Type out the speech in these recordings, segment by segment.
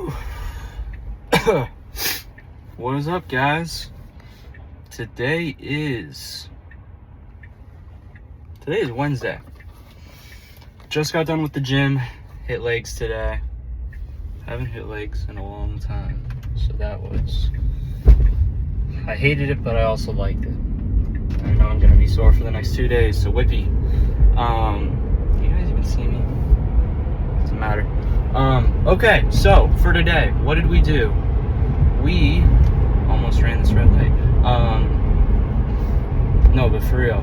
Woo! What is up, guys? Today is Wednesday. Just got done with the gym. Hit legs today. Haven't hit legs in a long time, so I hated it, but I also liked it. I know I'm gonna be sore for the next 2 days, so whippy. Do you guys even see me? Doesn't matter. Okay, so for today, what did we do? We almost ran this red light. No, but for real,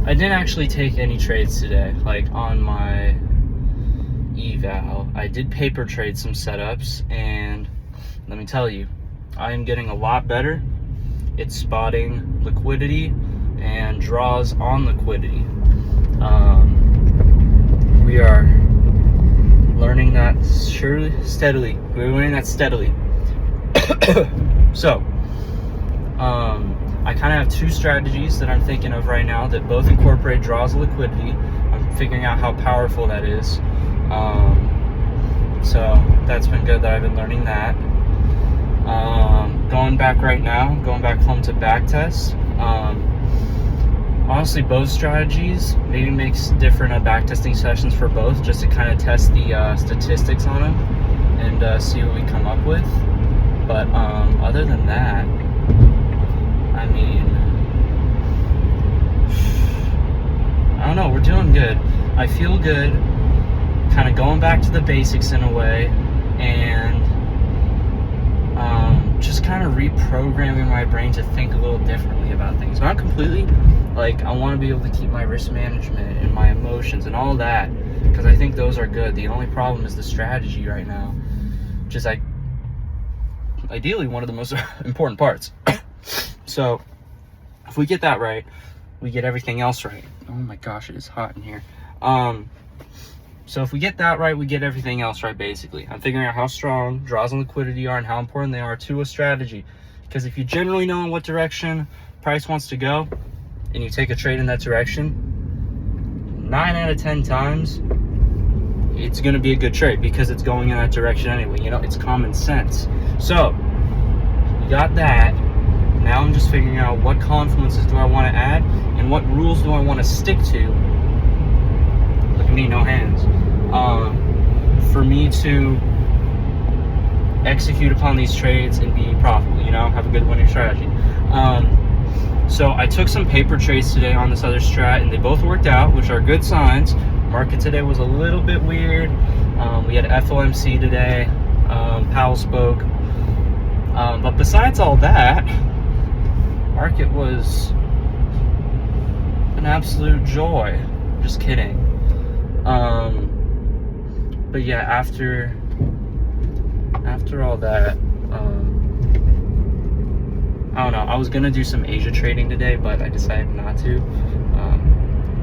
I didn't actually take any trades today. Like on my eval, I did paper trade some setups, and let me tell you, I am getting a lot better. It's spotting liquidity and draws on liquidity. We are learning that steadily. We're learning that steadily. So, I kind of have two strategies that I'm thinking of right now that both incorporate draws of liquidity. I'm figuring out how powerful that is. So that's been good that I've been learning that. Going back home to back test. Honestly, both strategies, maybe makes different back testing sessions for both, just to kind of test the statistics on them and see what we come up with. But other than that, I mean, I don't know, we're doing good. I feel good, kind of going back to the basics in a way, and just kind of reprogramming my brain to think a little differently about things. Not completely, like I want to be able to keep my risk management and my emotions and all that, because I think those are good. The only problem is the strategy right now, which is ideally one of the most important parts. So if we get that right, we get everything else right. Oh my gosh, it is hot in here. So if we get that right, we get everything else right, basically. I'm figuring out how strong draws and liquidity are and how important they are to a strategy. Because if you generally know in what direction price wants to go, and you take a trade in that direction, 9 out of 10 times, it's going to be a good trade because it's going in that direction anyway. You know, it's common sense. So, we got that. Now I'm just figuring out what confluences do I want to add and what rules do I want to stick to. Look at me, no hands. For me to execute upon these trades and be profitable, you know, have a good winning strategy. So I took some paper trades today on this other strat, and they both worked out, which are good signs. Market today was a little bit weird. We had FOMC today. Powell spoke. But besides all that, market was an absolute joy. Just kidding. But yeah, after all that, I don't know, I was gonna do some Asia trading today, but I decided not to.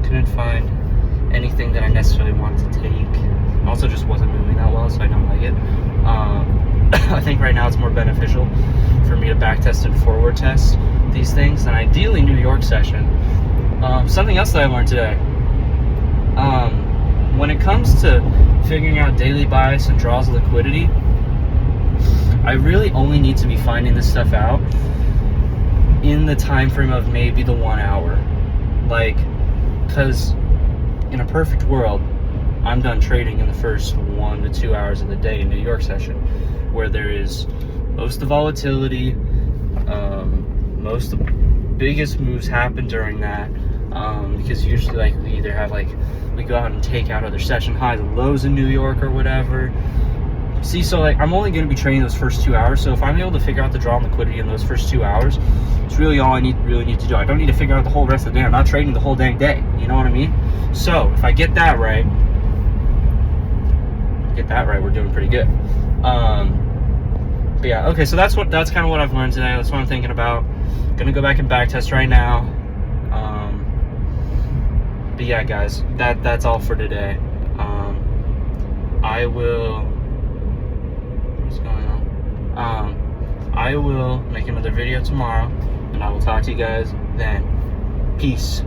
Couldn't find anything that I necessarily wanted to take. Also just wasn't moving that well, so I don't like it. I think right now it's more beneficial for me to backtest and forward test these things than ideally New York session. Something else that I learned today. When it comes to figuring out daily bias and draws of liquidity, I really only need to be finding this stuff out in the time frame of maybe the 1 hour. Like, because in a perfect world, I'm done trading in the first 1 to 2 hours of the day in New York session, where there is most of the volatility, most of the biggest moves happen during that, because usually like we either have we go out and take out other session highs and lows in New York or whatever. See, so like I'm only going to be trading those first 2 hours, so if I'm able to figure out the draw and liquidity in those first 2 hours, it's really all I really need to do. I don't need to figure out the whole rest of the day. I'm not trading the whole dang day, you know what I mean? So if I get that right, we're doing pretty good. But yeah, okay, so that's kind of what I've learned today. That's what I'm thinking about. Gonna go back and back test right now. But yeah, guys, that's all for today. What's going on? I will make another video tomorrow, and I will talk to you guys then. Peace.